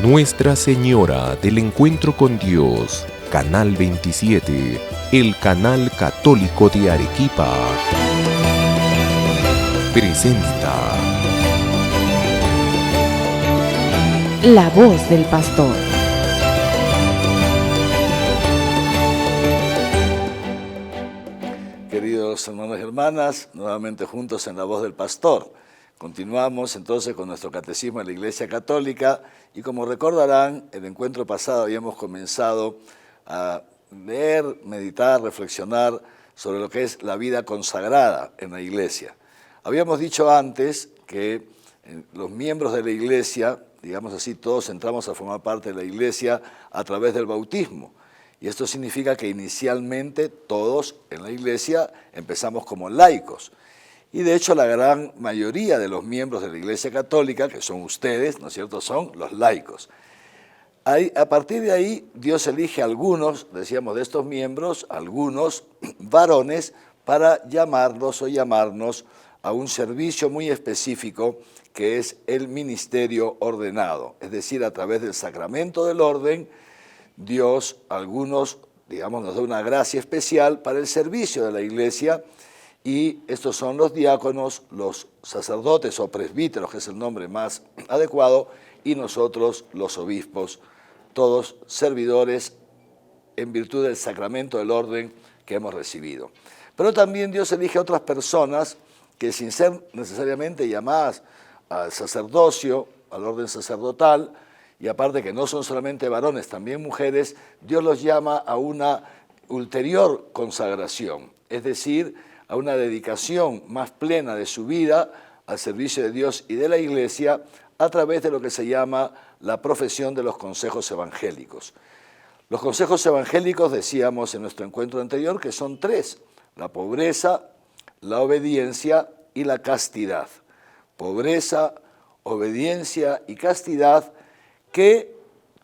Nuestra Señora del Encuentro con Dios, Canal 27, el canal católico de Arequipa, presenta La Voz del Pastor. Queridos hermanos y hermanas, nuevamente juntos en La Voz del Pastor. Continuamos entonces con nuestro catecismo de la Iglesia Católica y como recordarán, el encuentro pasado habíamos comenzado a leer, meditar, reflexionar sobre lo que es la vida consagrada en la Iglesia. Habíamos dicho antes que los miembros de la Iglesia, digamos así, todos entramos a formar parte de la Iglesia a través del bautismo. Y esto significa que inicialmente todos en la Iglesia empezamos como laicos. Y de hecho la gran mayoría de los miembros de la Iglesia Católica, que son ustedes, ¿no es cierto?, son los laicos. A partir de ahí Dios elige a algunos, decíamos de estos miembros, algunos varones, para llamarlos o llamarnos a un servicio muy específico que es el ministerio ordenado. Es decir, a través del sacramento del orden, Dios, algunos, digamos, nos da una gracia especial para el servicio de la Iglesia y estos son los diáconos, los sacerdotes o presbíteros, que es el nombre más adecuado, y nosotros los obispos, todos servidores en virtud del sacramento del orden que hemos recibido. Pero también Dios elige a otras personas que sin ser necesariamente llamadas al sacerdocio, al orden sacerdotal, y aparte que no son solamente varones, también mujeres, Dios los llama a una ulterior consagración, es decir, a una dedicación más plena de su vida al servicio de Dios y de la Iglesia a través de lo que se llama la profesión de los consejos evangélicos. Los consejos evangélicos, decíamos en nuestro encuentro anterior, que son tres: la pobreza, la obediencia y la castidad. Pobreza, obediencia y castidad, que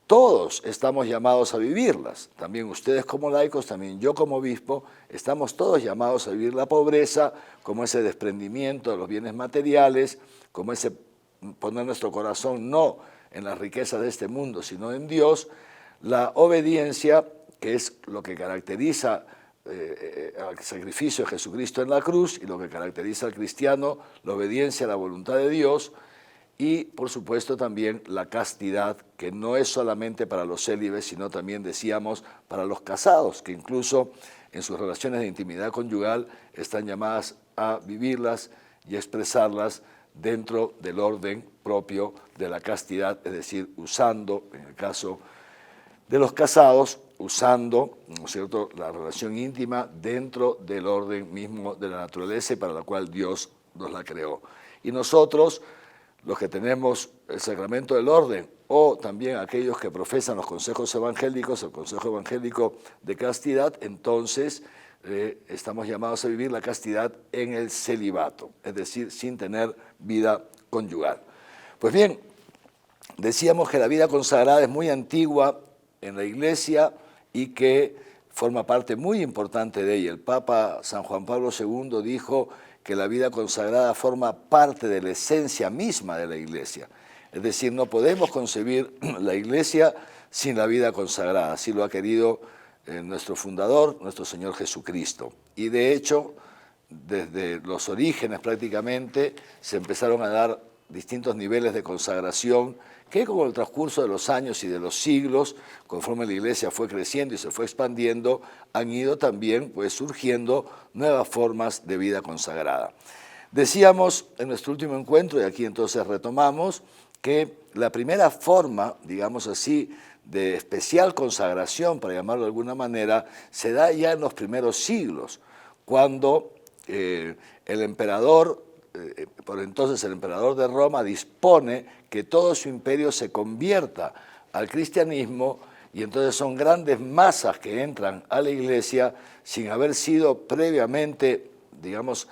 todos estamos llamados a vivirlas. También ustedes como laicos, también yo como obispo, estamos todos llamados a vivir la pobreza, como ese desprendimiento de los bienes materiales, como ese poner nuestro corazón no en las riquezas de este mundo, sino en Dios. La obediencia, que es lo que caracteriza al sacrificio de Jesucristo en la cruz y lo que caracteriza al cristiano, la obediencia a la voluntad de Dios. Y, por supuesto, también la castidad, que no es solamente para los célibes, sino también, decíamos, para los casados, que incluso en sus relaciones de intimidad conyugal están llamadas a vivirlas y expresarlas dentro del orden propio de la castidad, es decir, usando, en el caso de los casados, usando, ¿no es cierto?, la relación íntima dentro del orden mismo de la naturaleza y para la cual Dios nos la creó. Y nosotros, los que tenemos el sacramento del orden, o también aquellos que profesan los consejos evangélicos, el consejo evangélico de castidad, entonces estamos llamados a vivir la castidad en el celibato, es decir, sin tener vida conyugal. Pues bien, decíamos que la vida consagrada es muy antigua en la Iglesia y que forma parte muy importante de ella. El Papa San Juan Pablo II dijo que la vida consagrada forma parte de la esencia misma de la Iglesia. Es decir, no podemos concebir la Iglesia sin la vida consagrada. Así lo ha querido nuestro fundador, nuestro Señor Jesucristo. Y de hecho, desde los orígenes prácticamente, se empezaron a dar distintos niveles de consagración que con el transcurso de los años y de los siglos, conforme la Iglesia fue creciendo y se fue expandiendo, han ido también surgiendo nuevas formas de vida consagrada. Decíamos en nuestro último encuentro, y aquí entonces retomamos, que la primera forma, digamos así, de especial consagración, para llamarlo de alguna manera, se da ya en los primeros siglos, cuando el emperador, por entonces el emperador de Roma, dispone que todo su imperio se convierta al cristianismo y entonces son grandes masas que entran a la Iglesia sin haber sido previamente, digamos,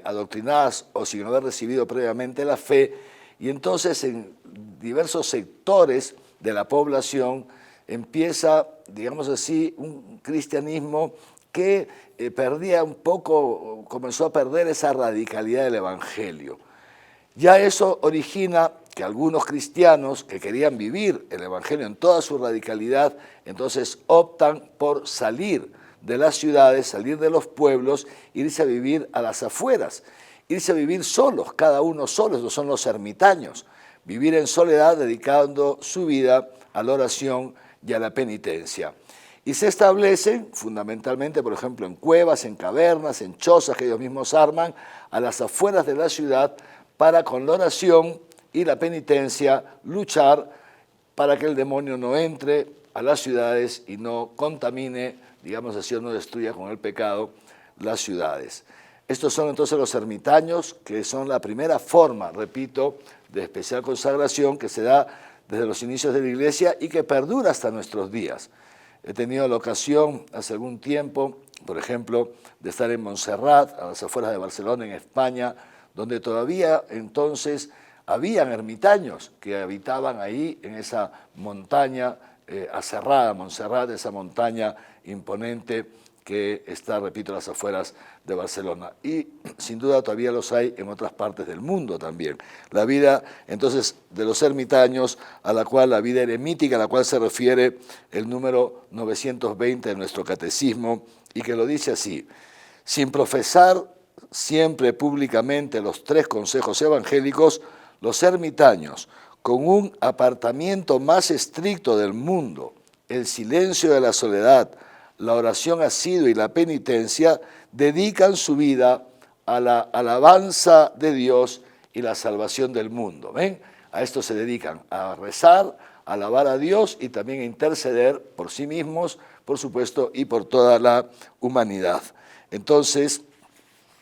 adoctrinadas o sin haber recibido previamente la fe, y entonces en diversos sectores de la población empieza, digamos así, un cristianismo que perdía un poco, comenzó a perder esa radicalidad del Evangelio. Ya eso origina que algunos cristianos que querían vivir el Evangelio en toda su radicalidad, entonces optan por salir de las ciudades, salir de los pueblos, irse a vivir a las afueras, irse a vivir solos, cada uno solo, esos son los ermitaños, vivir en soledad dedicando su vida a la oración y a la penitencia. Y se establecen fundamentalmente, por ejemplo, en cuevas, en cavernas, en chozas que ellos mismos arman, a las afueras de la ciudad, para con la oración y la penitencia luchar para que el demonio no entre a las ciudades y no contamine, digamos así, o no destruya con el pecado las ciudades. Estos son entonces los ermitaños, que son la primera forma, repito, de especial consagración que se da desde los inicios de la Iglesia y que perdura hasta nuestros días. He tenido la ocasión hace algún tiempo, por ejemplo, de estar en Montserrat, a las afueras de Barcelona, en España, donde todavía entonces habían ermitaños que habitaban ahí en esa montaña aserrada, Montserrat, esa montaña imponente que está, repito, a las afueras de Barcelona. Y sin duda todavía los hay en otras partes del mundo también. La vida, entonces, de los ermitaños, a la cual la vida eremítica, a la cual se refiere el número 920 de nuestro catecismo, y que lo dice así: sin profesar siempre públicamente los 3 consejos evangélicos, los ermitaños, con un apartamiento más estricto del mundo, el silencio de la soledad, la oración asidua y la penitencia, dedican su vida a la alabanza de Dios y la salvación del mundo. ¿Ven? A esto se dedican, a rezar, a alabar a Dios y también a interceder por sí mismos, por supuesto, y por toda la humanidad. Entonces,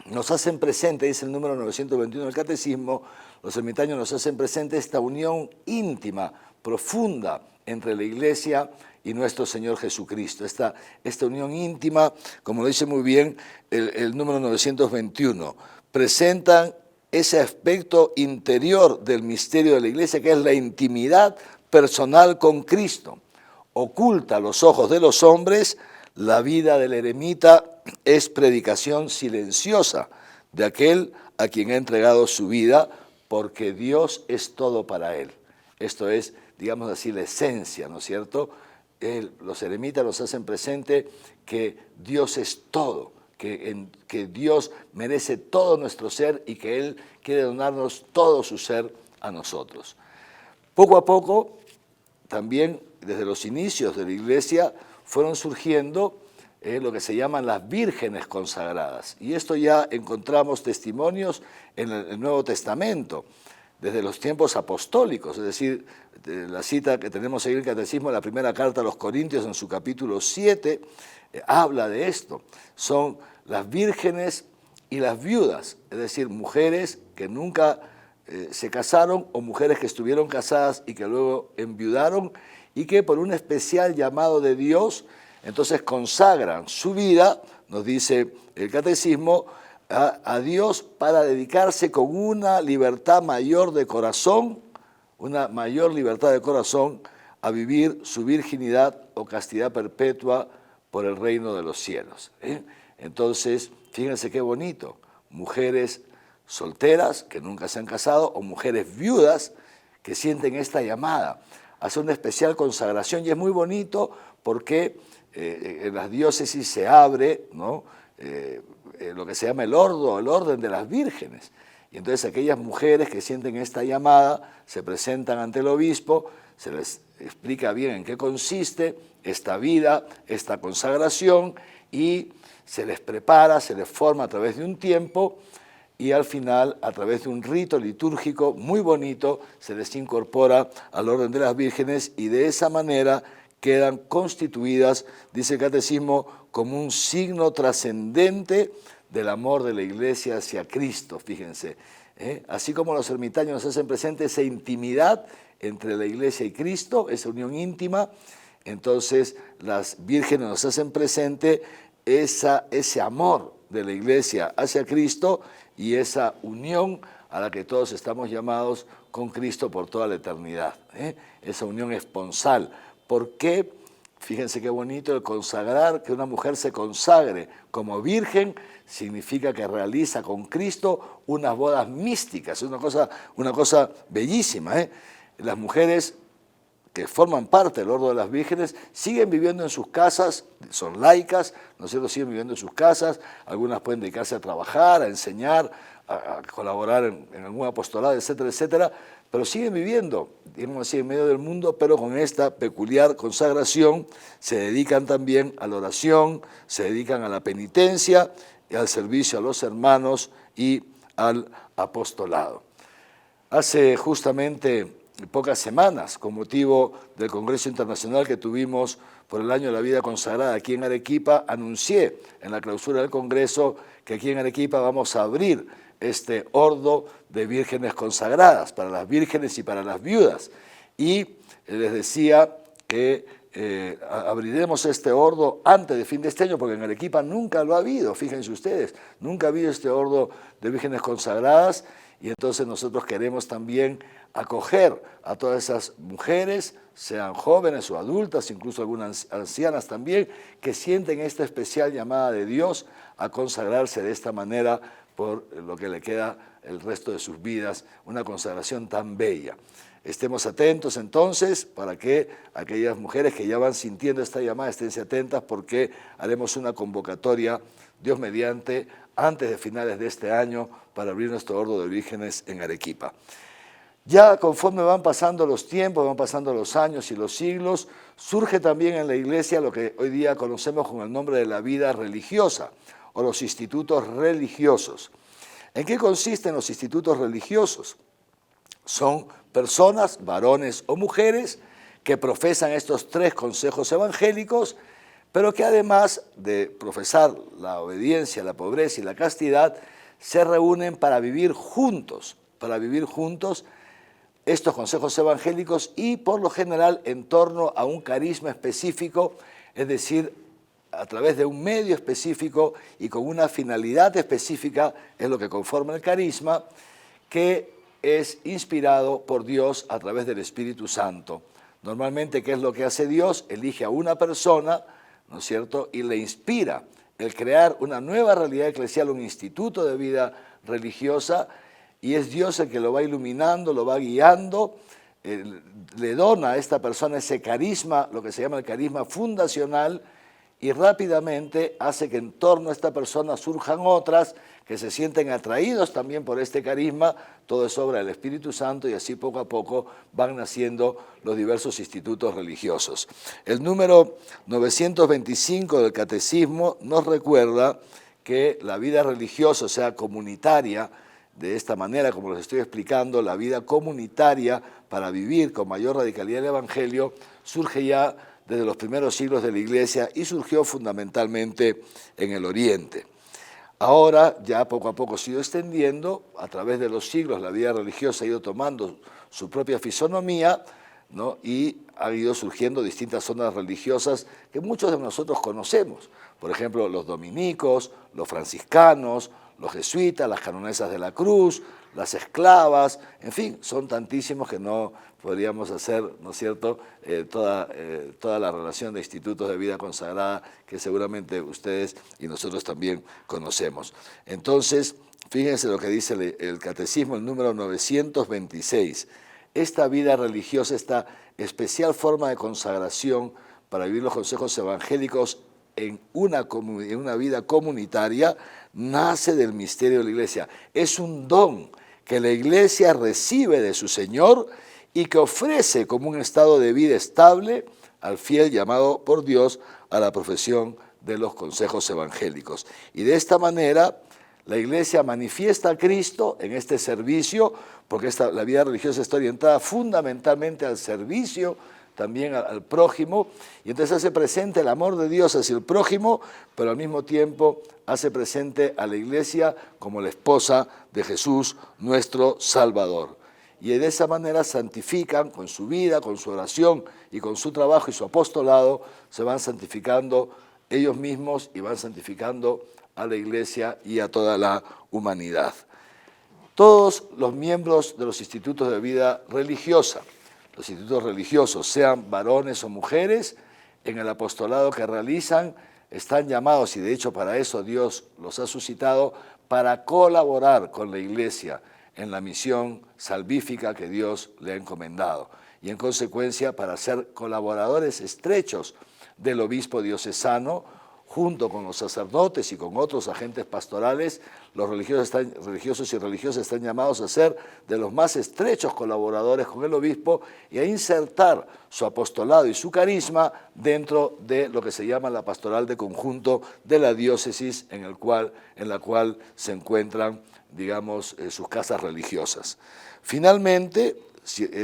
nos hacen presente, dice el número 921 del Catecismo, los ermitaños nos hacen presente esta unión íntima, profunda, entre la Iglesia y nuestro Señor Jesucristo. Esta unión íntima, como lo dice muy bien el número 921, presentan ese aspecto interior del misterio de la Iglesia, que es la intimidad personal con Cristo. Oculta a los ojos de los hombres, la vida del eremita es predicación silenciosa de aquel a quien ha entregado su vida, porque Dios es todo para él. Esto es, digamos así, la esencia, ¿no es cierto? Los eremitas nos hacen presente que Dios es todo, que Dios merece todo nuestro ser y que Él quiere donarnos todo su ser a nosotros. Poco a poco, también desde los inicios de la Iglesia, fueron surgiendo lo que se llaman las vírgenes consagradas. Y esto ya encontramos testimonios en el Nuevo Testamento, desde los tiempos apostólicos, es decir, la cita que tenemos ahí en el Catecismo, la primera carta a los Corintios en su capítulo 7, habla de esto. Son las vírgenes y las viudas, es decir, mujeres que nunca se casaron o mujeres que estuvieron casadas y que luego enviudaron y que por un especial llamado de Dios, entonces consagran su vida, nos dice el Catecismo, a Dios para dedicarse con una libertad mayor de corazón, una mayor libertad de corazón a vivir su virginidad o castidad perpetua por el reino de los cielos. Entonces, fíjense qué bonito, mujeres solteras que nunca se han casado o mujeres viudas que sienten esta llamada, hace una especial consagración y es muy bonito porque en las diócesis se abre, ¿no? Lo que se llama el orden de las vírgenes. Y entonces aquellas mujeres que sienten esta llamada se presentan ante el obispo, se les explica bien en qué consiste esta vida, esta consagración, y se les prepara, se les forma a través de un tiempo, y al final, a través de un rito litúrgico muy bonito, se les incorpora al orden de las vírgenes, y de esa manera quedan constituidas, dice el Catecismo, como un signo trascendente del amor de la Iglesia hacia Cristo, fíjense. Así como los ermitaños nos hacen presente esa intimidad entre la Iglesia y Cristo, esa unión íntima, entonces las vírgenes nos hacen presente ese amor de la Iglesia hacia Cristo y esa unión a la que todos estamos llamados con Cristo por toda la eternidad. Esa unión esponsal. ¿Por qué Fíjense qué bonito el consagrar, que una mujer se consagre como virgen, significa que realiza con Cristo unas bodas místicas, es una cosa bellísima, ¿eh? Las mujeres que forman parte del orden de las vírgenes siguen viviendo en sus casas, son laicas, ¿no es cierto?, siguen viviendo en sus casas, algunas pueden dedicarse a trabajar, a enseñar, a colaborar en algún apostolado, etcétera, etcétera, pero siguen viviendo, digamos así, en medio del mundo, pero con esta peculiar consagración se dedican también a la oración, se dedican a la penitencia, y al servicio a los hermanos y al apostolado. Hace justamente pocas semanas, con motivo del Congreso Internacional que tuvimos por el Año de la Vida Consagrada aquí en Arequipa, anuncié en la clausura del Congreso que aquí en Arequipa vamos a abrir este ordo de vírgenes consagradas, para las vírgenes y para las viudas. Y les decía que abriremos este ordo antes de fin de este año, porque en Arequipa nunca lo ha habido, fíjense ustedes, nunca ha habido este ordo de vírgenes consagradas, y entonces nosotros queremos también acoger a todas esas mujeres, sean jóvenes o adultas, incluso algunas ancianas también, que sienten esta especial llamada de Dios a consagrarse de esta manera por lo que le queda el resto de sus vidas, una consagración tan bella. Estemos atentos entonces para que aquellas mujeres que ya van sintiendo esta llamada estén atentas, porque haremos una convocatoria, Dios mediante, antes de finales de este año para abrir nuestro ordo de vírgenes en Arequipa. Ya conforme van pasando los tiempos, van pasando los años y los siglos, surge también en la Iglesia lo que hoy día conocemos con el nombre de la vida religiosa o los institutos religiosos. ¿En qué consisten los institutos religiosos? Son personas, varones o mujeres, que profesan estos tres consejos evangélicos, pero que además de profesar la obediencia, la pobreza y la castidad, se reúnen para vivir juntos estos consejos evangélicos y por lo general en torno a un carisma específico, es decir, a través de un medio específico y con una finalidad específica, es lo que conforma el carisma, que es inspirado por Dios a través del Espíritu Santo. Normalmente, ¿qué es lo que hace Dios? Elige a una persona, ¿no es cierto?, y le inspira el crear una nueva realidad eclesial, un instituto de vida religiosa, y es Dios el que lo va iluminando, lo va guiando, le dona a esta persona ese carisma, lo que se llama el carisma fundacional, y rápidamente hace que en torno a esta persona surjan otras que se sienten atraídos también por este carisma. Todo es obra del Espíritu Santo, y así poco a poco van naciendo los diversos institutos religiosos. El número 925 del Catecismo nos recuerda que la vida religiosa, o sea, comunitaria, de esta manera, como les estoy explicando, la vida comunitaria para vivir con mayor radicalidad el Evangelio, surge ya desde los primeros siglos de la Iglesia y surgió fundamentalmente en el Oriente. Ahora ya poco a poco se ha ido extendiendo, a través de los siglos la vida religiosa ha ido tomando su propia fisonomía, ¿no? Y han ido surgiendo distintas zonas religiosas que muchos de nosotros conocemos. Por ejemplo, los dominicos, los franciscanos, los jesuitas, las canonesas de la cruz, las esclavas, en fin, son tantísimos que no podríamos hacer, ¿no es cierto?, toda la relación de institutos de vida consagrada que seguramente ustedes y nosotros también conocemos. Entonces, fíjense lo que dice el Catecismo, el número 926. Esta vida religiosa, esta especial forma de consagración para vivir los consejos evangélicos en una vida comunitaria, nace del misterio de la Iglesia. Es un don que la Iglesia recibe de su Señor y que ofrece como un estado de vida estable al fiel llamado por Dios a la profesión de los consejos evangélicos. Y de esta manera la Iglesia manifiesta a Cristo en este servicio, porque la vida religiosa está orientada fundamentalmente al servicio, también al prójimo, y entonces hace presente el amor de Dios hacia el prójimo, pero al mismo tiempo hace presente a la Iglesia como la esposa de Jesús, nuestro Salvador. Y de esa manera santifican con su vida, con su oración y con su trabajo y su apostolado, se van santificando ellos mismos y van santificando a la Iglesia y a toda la humanidad. Todos los miembros de los institutos de vida religiosa, los institutos religiosos, sean varones o mujeres, en el apostolado que realizan, están llamados, y de hecho para eso Dios los ha suscitado, para colaborar con la Iglesia en la misión salvífica que Dios le ha encomendado. Y en consecuencia para ser colaboradores estrechos del obispo diocesano, junto con los sacerdotes y con otros agentes pastorales, los religiosos y religiosas están llamados a ser de los más estrechos colaboradores con el obispo y a insertar su apostolado y su carisma dentro de lo que se llama la pastoral de conjunto de la diócesis en la cual se encuentran, digamos, sus casas religiosas. Finalmente,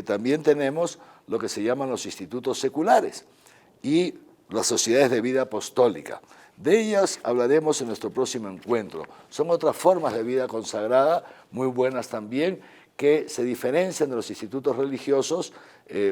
también tenemos lo que se llaman los institutos seculares y las sociedades de vida apostólica. De ellas hablaremos en nuestro próximo encuentro. Son otras formas de vida consagrada, muy buenas también, que se diferencian de los institutos religiosos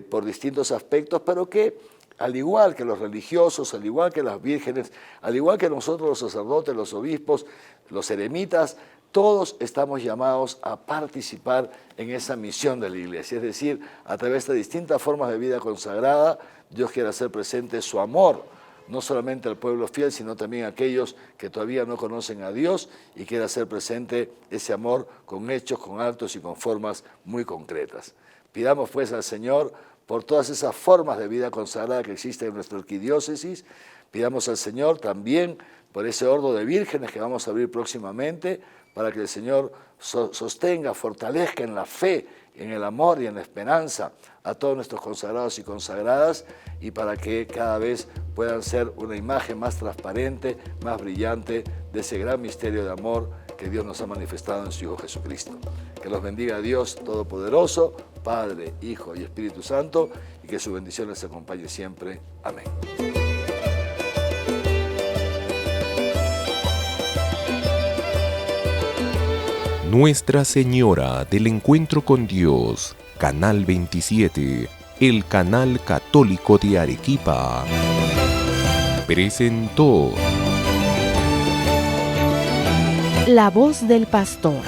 por distintos aspectos, pero que, al igual que los religiosos, al igual que las vírgenes, al igual que nosotros los sacerdotes, los obispos, los eremitas, todos estamos llamados a participar en esa misión de la Iglesia. Es decir, a través de distintas formas de vida consagrada, Dios quiere hacer presente su amor, no solamente al pueblo fiel, sino también a aquellos que todavía no conocen a Dios, y quiere hacer presente ese amor con hechos, con actos y con formas muy concretas. Pidamos pues al Señor por todas esas formas de vida consagrada que existen en nuestra arquidiócesis. Pidamos al Señor también por ese ordo de vírgenes que vamos a abrir próximamente, para que el Señor sostenga, fortalezca en la fe, en el amor y en la esperanza a todos nuestros consagrados y consagradas, y para que cada vez puedan ser una imagen más transparente, más brillante de ese gran misterio de amor que Dios nos ha manifestado en su Hijo Jesucristo. Que los bendiga Dios Todopoderoso, Padre, Hijo y Espíritu Santo, y que su bendición les acompañe siempre. Amén. Nuestra Señora del Encuentro con Dios, Canal 27, el canal católico de Arequipa, presentó La voz del pastor.